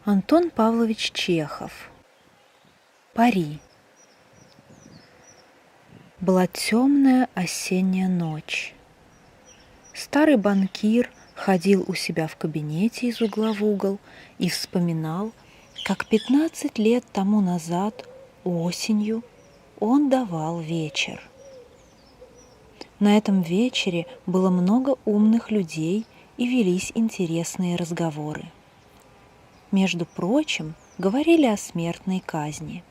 Антон Павлович Чехов. Пари. Была темная осенняя ночь. Старый банкир ходил у себя в кабинете из угла в угол и вспоминал, как 15 лет тому назад, осенью, он давал вечер. На этом вечере было много умных людей и велись интересные разговоры. Между прочим, говорили о смертной казни.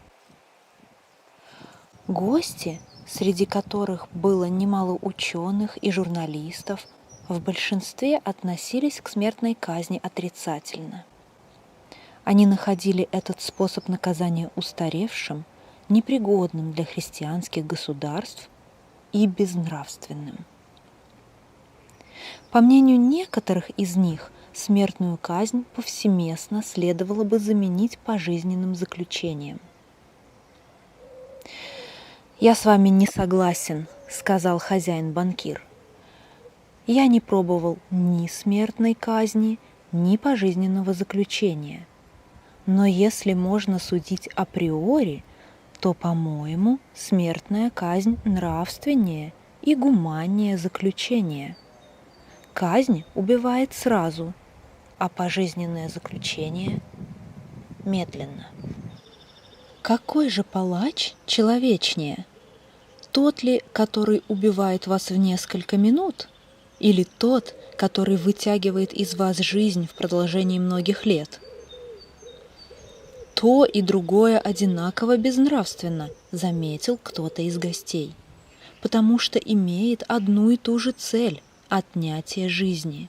Гости, среди которых было немало ученых и журналистов, в большинстве относились к смертной казни отрицательно. Они находили этот способ наказания устаревшим, непригодным для христианских государств и безнравственным. По мнению некоторых из них, смертную казнь повсеместно следовало бы заменить пожизненным заключением. «Я с вами не согласен», — сказал хозяин-банкир. «Я не пробовал ни смертной казни, ни пожизненного заключения. Но если можно судить априори, то, по-моему, смертная казнь нравственнее и гуманнее заключения. Казнь убивает сразу, а пожизненное заключение – медленно. Какой же палач человечнее? Тот ли, который убивает вас в несколько минут, или тот, который вытягивает из вас жизнь в продолжении многих лет? То и другое одинаково безнравственно, заметил кто-то из гостей, потому что имеет одну и ту же цель – отнятие жизни.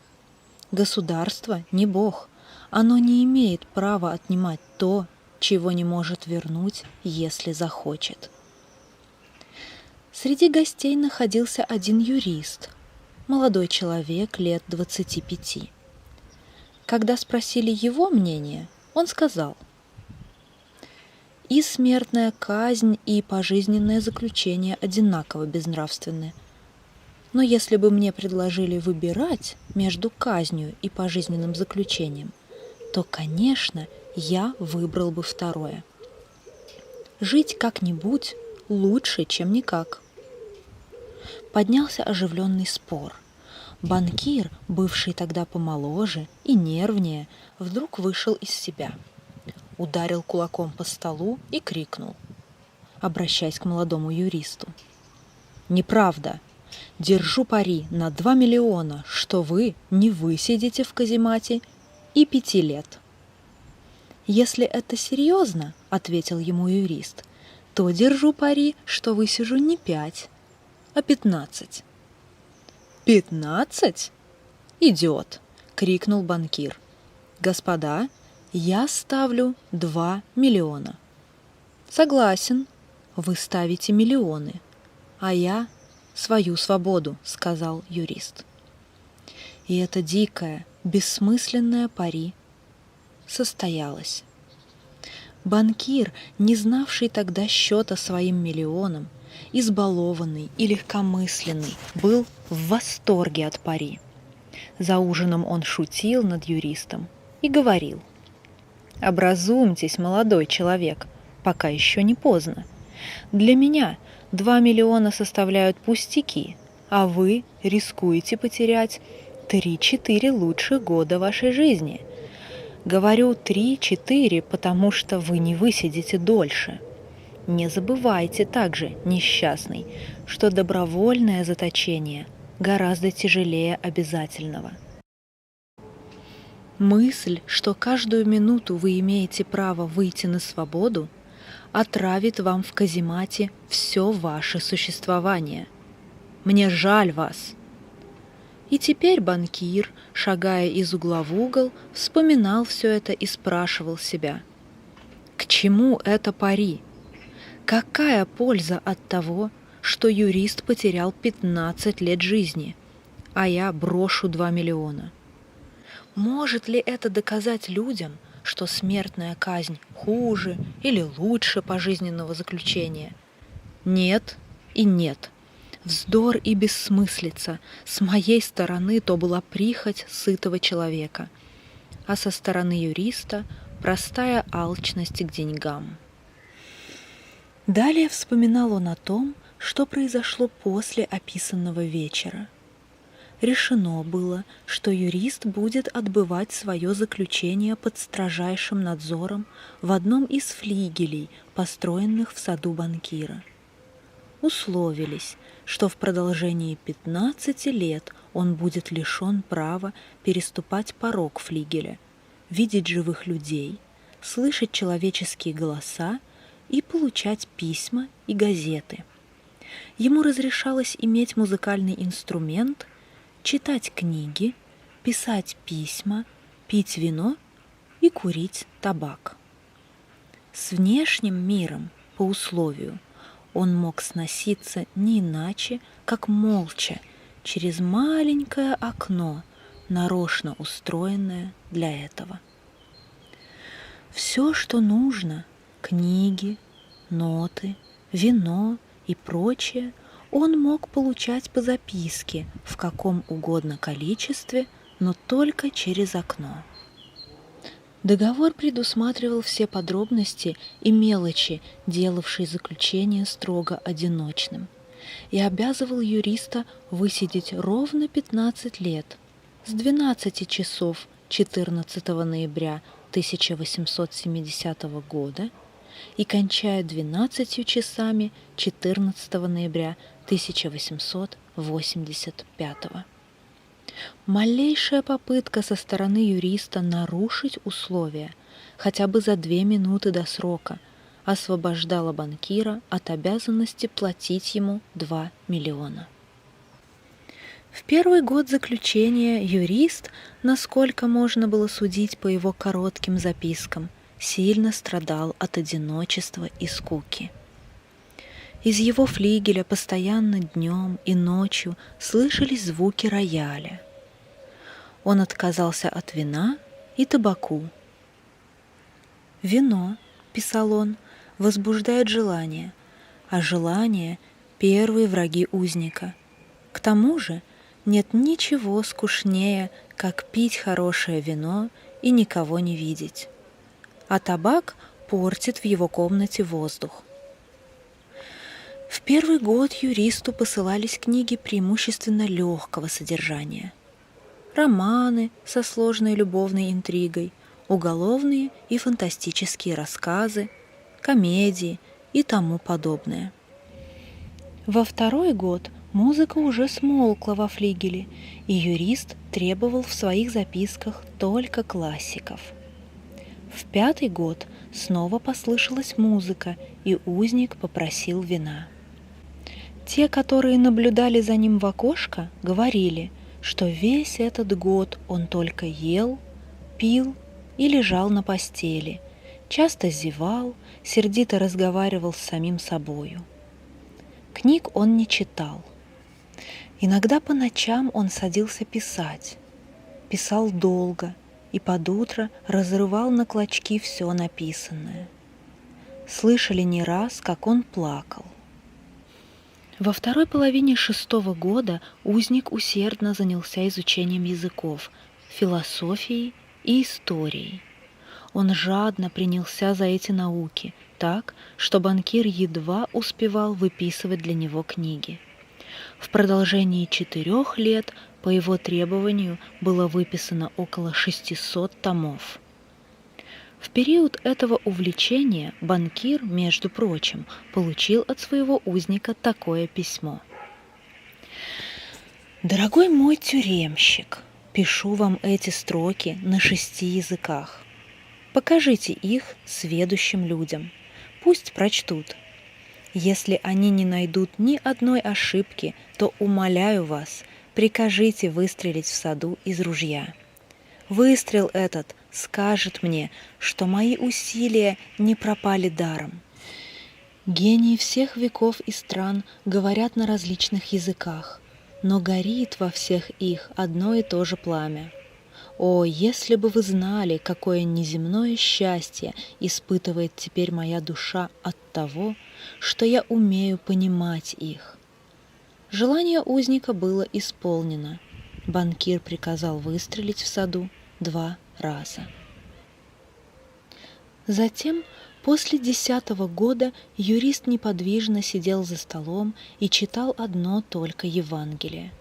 Государство не Бог, оно не имеет права отнимать то, чего не может вернуть, если захочет. Среди гостей находился один юрист, молодой человек лет 25. Когда спросили его мнение, он сказал: «И смертная казнь, и пожизненное заключение одинаково безнравственны. Но если бы мне предложили выбирать между казнью и пожизненным заключением, то, конечно, я выбрал бы второе. Жить как-нибудь лучше, чем никак». Поднялся оживленный спор. Банкир, бывший тогда помоложе и нервнее, вдруг вышел из себя. Ударил кулаком по столу и крикнул, обращаясь к молодому юристу: «Неправда! Держу пари на 2 миллиона, что вы не высидите в каземате и 5 лет». «Если это серьезно, — ответил ему юрист, — то держу пари, что высижу не 5, а 15. «15? Идет!» — крикнул банкир. «Господа, я ставлю 2 миллиона». «Согласен, вы ставите миллионы, а я свою свободу», — сказал юрист. И это дикое, бессмысленное пари состоялось. Банкир, не знавший тогда счета своим миллионам, избалованный и легкомысленный, был в восторге от пари. За ужином он шутил над юристом и говорил: «Образумьтесь, молодой человек, пока еще не поздно. Для меня 2 миллиона составляют пустяки, а вы рискуете потерять 3-4 лучших года вашей жизни. Говорю 3-4, потому что вы не высидите дольше. Не забывайте также, несчастный, что добровольное заточение гораздо тяжелее обязательного. Мысль, что каждую минуту вы имеете право выйти на свободу, отравит вам в каземате все ваше существование. Мне жаль вас». И теперь банкир, шагая из угла в угол, вспоминал все это и спрашивал себя: к чему это пари? Какая польза от того, что юрист потерял 15 лет жизни, а я брошу 2 миллиона? Может ли это доказать людям, что смертная казнь хуже или лучше пожизненного заключения? Нет и нет. Вздор и бессмыслица. С моей стороны то была прихоть сытого человека, а со стороны юриста простая алчность к деньгам. Далее вспоминал он о том, что произошло после описанного вечера. Решено было, что юрист будет отбывать свое заключение под строжайшим надзором в одном из флигелей, построенных в саду банкира. Условились, что в продолжении 15 лет он будет лишен права переступать порог флигеля, видеть живых людей, слышать человеческие голоса и получать письма и газеты. Ему разрешалось иметь музыкальный инструмент, читать книги, писать письма, пить вино и курить табак. С внешним миром, по условию, он мог сноситься не иначе, как молча, через маленькое окно, нарочно устроенное для этого. Все, что нужно, книги, ноты, вино и прочее, он мог получать по записке в каком угодно количестве, но только через окно. Договор предусматривал все подробности и мелочи, делавшие заключение строго одиночным, и обязывал юриста высидеть ровно 15 лет с 12 часов 14 ноября 1870 года и кончая 12 часами 14 ноября 1885. Малейшая попытка со стороны юриста нарушить условия хотя бы за 2 минуты до срока освобождала банкира от обязанности платить ему 2 миллиона. В первый год заключения юрист, насколько можно было судить по его коротким запискам, сильно страдал от одиночества и скуки. Из его флигеля постоянно днем и ночью слышались звуки рояля. Он отказался от вина и табаку. «Вино, — писал он, — возбуждает желание, а желание — первые враги узника. К тому же нет ничего скучнее, как пить хорошее вино и никого не видеть. А табак портит в его комнате воздух». В первый год юристу посылались книги преимущественно легкого содержания. Романы со сложной любовной интригой, уголовные и фантастические рассказы, комедии и тому подобное. Во второй год музыка уже смолкла во флигеле, и юрист требовал в своих записках только классиков. В пятый год снова послышалась музыка, и узник попросил вина. Те, которые наблюдали за ним в окошко, говорили, что весь этот год он только ел, пил и лежал на постели, часто зевал, сердито разговаривал с самим собою. Книг он не читал. Иногда по ночам он садился писать. Писал долго и под утро разрывал на клочки все написанное. Слышали не раз, как он плакал. Во второй половине 6-го года узник усердно занялся изучением языков, философией и историей. Он жадно принялся за эти науки, так, что банкир едва успевал выписывать для него книги. В продолжении 4 лет по его требованию было выписано около 600 томов. В период этого увлечения банкир, между прочим, получил от своего узника такое письмо. «Дорогой мой тюремщик, пишу вам эти строки на 6 языках. Покажите их сведущим людям, пусть прочтут. Если они не найдут ни одной ошибки, то, умоляю вас, прикажите выстрелить в саду из ружья. Выстрел этот скажет мне, что мои усилия не пропали даром. Гении всех веков и стран говорят на различных языках, но горит во всех их одно и то же пламя. О, если бы вы знали, какое неземное счастье испытывает теперь моя душа от того, что я умею понимать их». Желание узника было исполнено. Банкир приказал выстрелить в саду 2 раза. Затем, после 10-го года, юрист неподвижно сидел за столом и читал одно только Евангелие.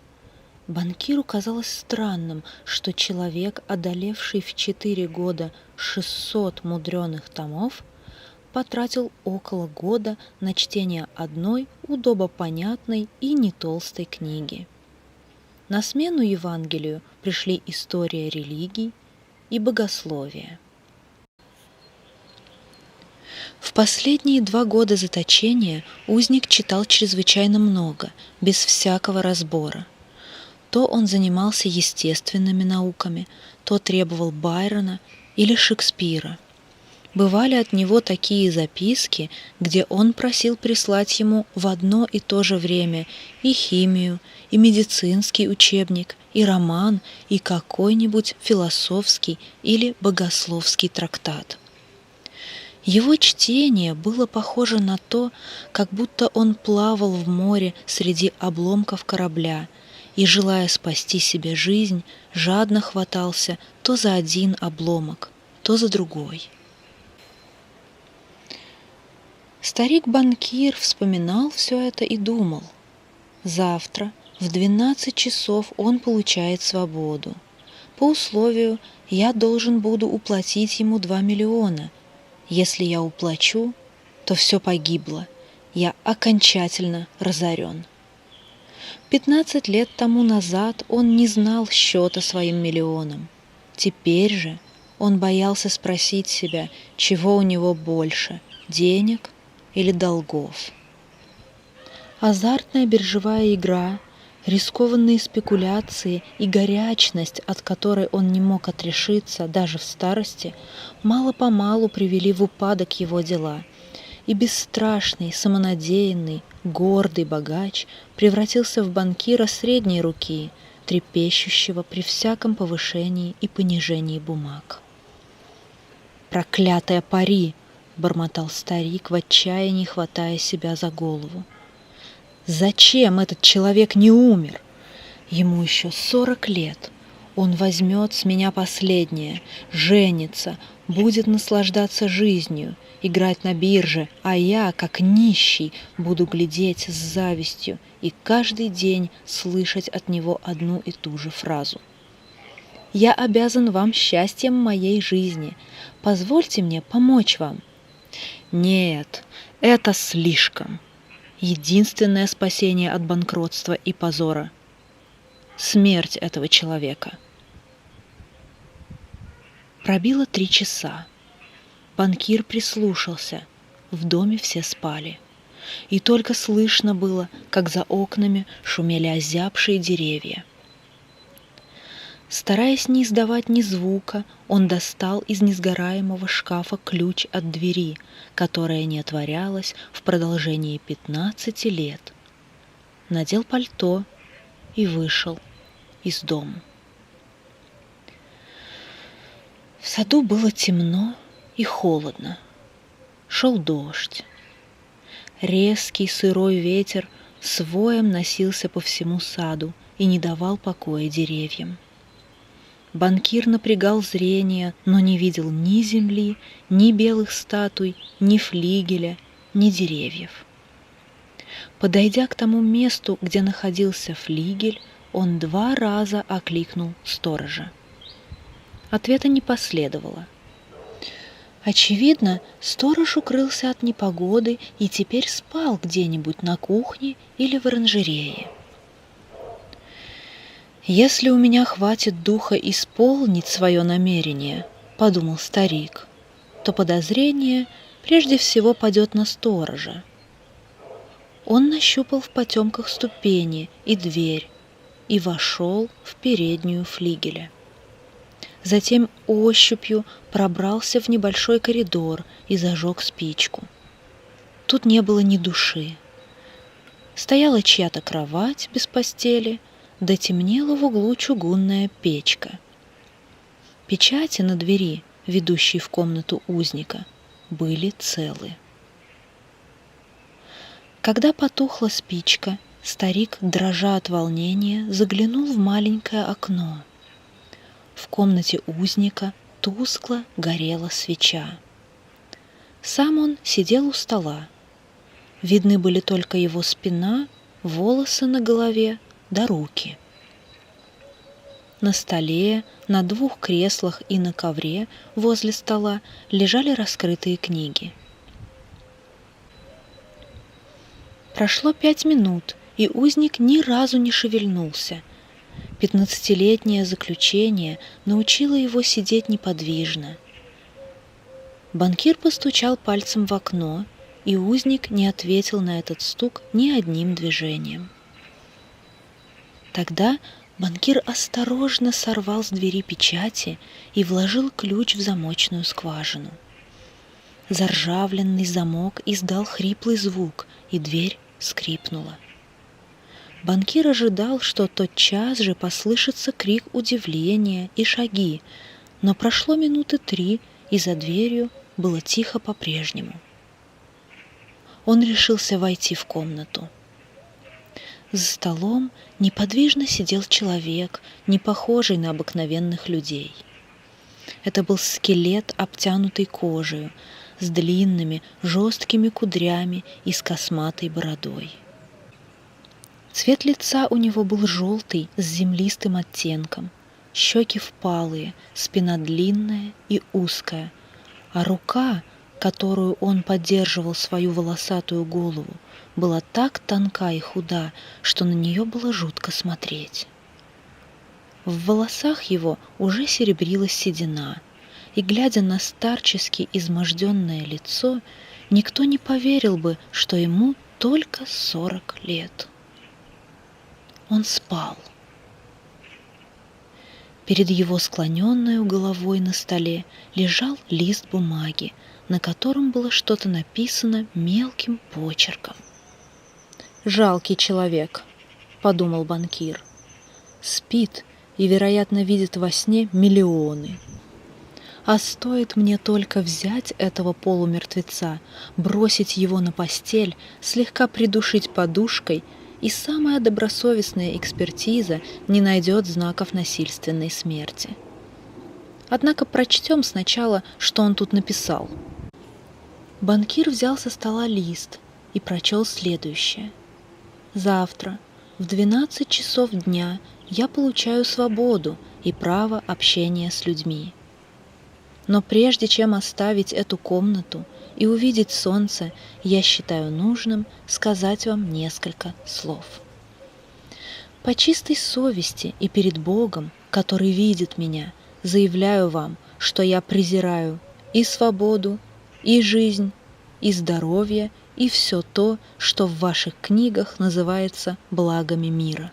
Банкиру казалось странным, что человек, одолевший в 4 года 600 мудреных томов, потратил около года на чтение одной удобопонятной и не толстой книги. На смену Евангелию пришли история религий и богословие. В последние 2 года заточения узник читал чрезвычайно много, без всякого разбора. То он занимался естественными науками, то требовал Байрона или Шекспира. Бывали от него такие записки, где он просил прислать ему в одно и то же время и химию, и медицинский учебник, и роман, и какой-нибудь философский или богословский трактат. Его чтение было похоже на то, как будто он плавал в море среди обломков корабля и, желая спасти себе жизнь, жадно хватался то за один обломок, то за другой. Старик-банкир вспоминал все это и думал: завтра в 12 часов он получает свободу. По условию я должен буду уплатить ему 2 миллиона. Если я уплачу, то все погибло, я окончательно разорен. 15 лет тому назад он не знал счета своим миллионам. Теперь же он боялся спросить себя, чего у него больше – денег или долгов. Азартная биржевая игра, рискованные спекуляции и горячность, от которой он не мог отрешиться даже в старости, мало-помалу привели в упадок его дела, и бесстрашный, самонадеянный, гордый богач превратился в банкира средней руки, трепещущего при всяком повышении и понижении бумаг. «Проклятое пари!» — бормотал старик, в отчаянии хватая себя за голову. «Зачем этот человек не умер? Ему еще 40 лет. Он возьмет с меня последнее, женится, будет наслаждаться жизнью, играть на бирже, а я, как нищий, буду глядеть с завистью и каждый день слышать от него одну и ту же фразу. Я обязан вам счастьем моей жизни. Позвольте мне помочь вам». Нет, это слишком. Единственное спасение от банкротства и позора – смерть этого человека. Пробило 3 часа. Банкир прислушался. В доме все спали. И только слышно было, как за окнами шумели озябшие деревья. Стараясь не издавать ни звука, он достал из несгораемого шкафа ключ от двери, которая не отворялась в продолжении 15 лет. Надел пальто и вышел из дома. В саду было темно и холодно. Шел дождь. Резкий сырой ветер с воем носился по всему саду и не давал покоя деревьям. Банкир напрягал зрение, но не видел ни земли, ни белых статуй, ни флигеля, ни деревьев. Подойдя к тому месту, где находился флигель, он 2 раза окликнул сторожа. Ответа не последовало. Очевидно, сторож укрылся от непогоды и теперь спал где-нибудь на кухне или в оранжерее. «Если у меня хватит духа исполнить свое намерение, — подумал старик, — то подозрение прежде всего падет на сторожа». Он нащупал в потемках ступени и дверь и вошел в переднюю флигеля. Затем ощупью пробрался в небольшой коридор и зажег спичку. Тут не было ни души. Стояла чья-то кровать без постели, да темнела в углу чугунная печка. Печати на двери, ведущей в комнату узника, были целы. Когда потухла спичка, старик, дрожа от волнения, заглянул в маленькое окно. В комнате узника тускло горела свеча. Сам он сидел у стола. Видны были только его спина, волосы на голове да руки. На столе, на 2 креслах и на ковре возле стола лежали раскрытые книги. Прошло 5 минут, и узник ни разу не шевельнулся. 15-летнее заключение научило его сидеть неподвижно. Банкир постучал пальцем в окно, и узник не ответил на этот стук ни одним движением. Тогда банкир осторожно сорвал с двери печати и вложил ключ в замочную скважину. Заржавленный замок издал хриплый звук, и дверь скрипнула. Банкир ожидал, что тотчас же послышится крик удивления и шаги, но прошло минуты 3, и за дверью было тихо по-прежнему. Он решился войти в комнату. За столом неподвижно сидел человек, не похожий на обыкновенных людей. Это был скелет, обтянутый кожей, с длинными, жесткими кудрями и с косматой бородой. Цвет лица у него был желтый с землистым оттенком, щеки впалые, спина длинная и узкая, а рука, которую он поддерживал свою волосатую голову, была так тонка и худа, что на нее было жутко смотреть. В волосах его уже серебрилась седина, и, глядя на старчески изможденное лицо, никто не поверил бы, что ему только 40 лет. Он спал. Перед его склоненной головой на столе лежал лист бумаги, на котором было что-то написано мелким почерком. «Жалкий человек», — подумал банкир. «Спит и, вероятно, видит во сне миллионы. А стоит мне только взять этого полумертвеца, бросить его на постель, слегка придушить подушкой, и самая добросовестная экспертиза не найдет знаков насильственной смерти. Однако прочтем сначала, что он тут написал». Банкир взял со стола лист и прочел следующее. «Завтра в 12 часов дня я получаю свободу и право общения с людьми. Но прежде чем оставить эту комнату и увидеть солнце, я считаю нужным сказать вам несколько слов. По чистой совести и перед Богом, который видит меня, заявляю вам, что я презираю и свободу, и жизнь, и здоровье, и все то, что в ваших книгах называется благами мира.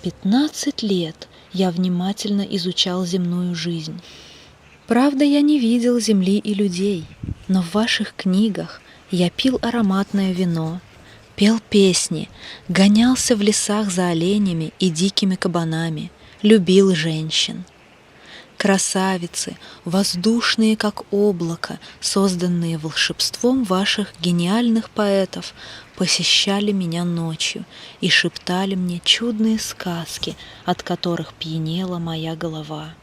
15 лет я внимательно изучал земную жизнь. Правда, я не видел земли и людей, но в ваших книгах я пил ароматное вино, пел песни, гонялся в лесах за оленями и дикими кабанами, любил женщин. Красавицы, воздушные, как облако, созданные волшебством ваших гениальных поэтов, посещали меня ночью и шептали мне чудные сказки, от которых пьянела моя голова.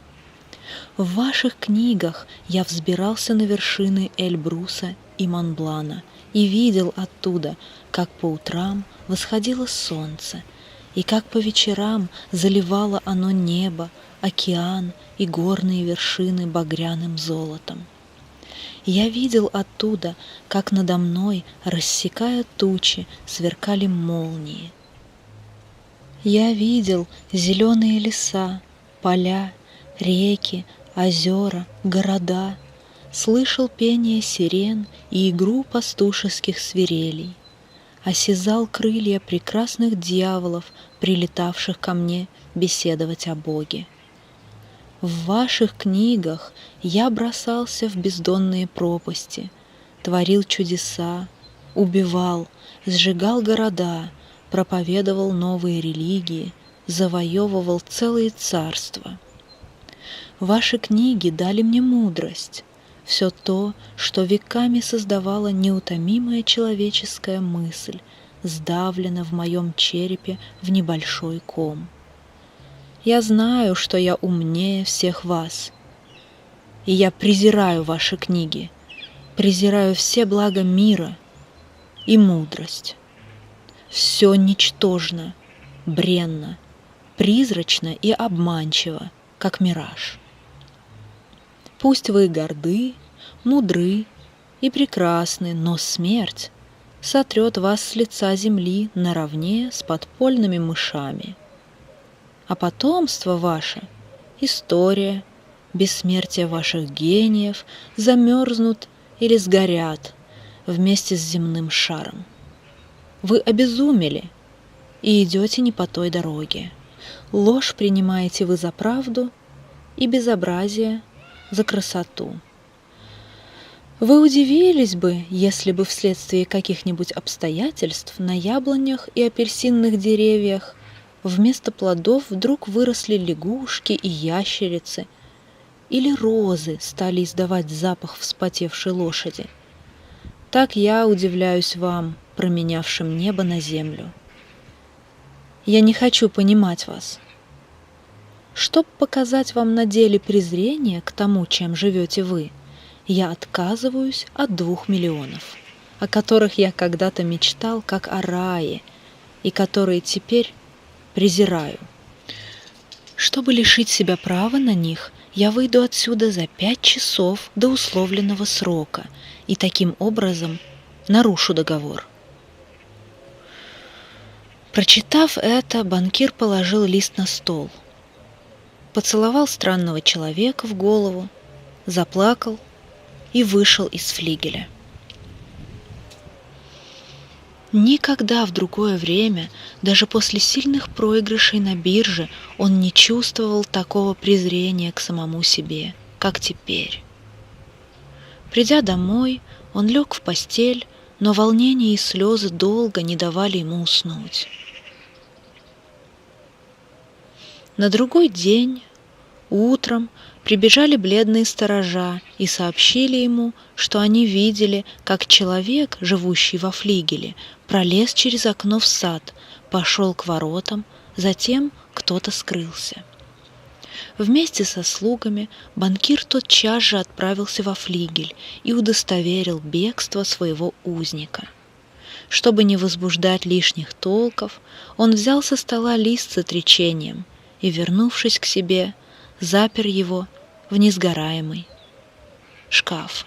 В ваших книгах я взбирался на вершины Эльбруса и Монблана и видел оттуда, как по утрам восходило солнце, и как по вечерам заливало оно небо, океан и горные вершины багряным золотом. Я видел оттуда, как надо мной, рассекая тучи, сверкали молнии. Я видел зеленые леса, поля, реки, озера, города, слышал пение сирен и игру пастушеских свирелей, осязал крылья прекрасных дьяволов, прилетавших ко мне беседовать о Боге. В ваших книгах я бросался в бездонные пропасти, творил чудеса, убивал, сжигал города, проповедовал новые религии, завоевывал целые царства. Ваши книги дали мне мудрость, все то, что веками создавала неутомимая человеческая мысль, сдавлено в моем черепе в небольшой ком. Я знаю, что я умнее всех вас, и я презираю ваши книги, презираю все блага мира и мудрость. Все ничтожно, бренно, призрачно и обманчиво, как мираж. Пусть вы горды, мудры и прекрасны, но смерть сотрет вас с лица земли наравне с подпольными мышами. А потомство ваше, история, бессмертие ваших гениев замерзнут или сгорят вместе с земным шаром. Вы обезумели и идете не по той дороге. Ложь принимаете вы за правду и безобразие за красоту. Вы удивились бы, если бы вследствие каких-нибудь обстоятельств на яблонях и апельсинных деревьях вместо плодов вдруг выросли лягушки и ящерицы, или розы стали издавать запах вспотевшей лошади. Так я удивляюсь вам, променявшим небо на землю. Я не хочу понимать вас. Чтоб показать вам на деле презрение к тому, чем живете вы, я отказываюсь от 2 миллионов, о которых я когда-то мечтал как о рае, и которые теперь презираю. Чтобы лишить себя права на них, я выйду отсюда за 5 часов до условленного срока и таким образом нарушу договор. Прочитав это, банкир положил лист на стол, поцеловал странного человека в голову, заплакал и вышел из флигеля. Никогда в другое время, даже после сильных проигрышей на бирже, он не чувствовал такого презрения к самому себе, как теперь. Придя домой, он лег в постель, но волнение и слезы долго не давали ему уснуть. На другой день, утром, прибежали бледные сторожа и сообщили ему, что они видели, как человек, живущий во флигеле, пролез через окно в сад, пошел к воротам, затем кто-то скрылся. Вместе со слугами банкир тотчас же отправился во флигель и удостоверил бегство своего узника. Чтобы не возбуждать лишних толков, он взял со стола лист с отречением и, вернувшись к себе, запер его в несгораемый шкаф.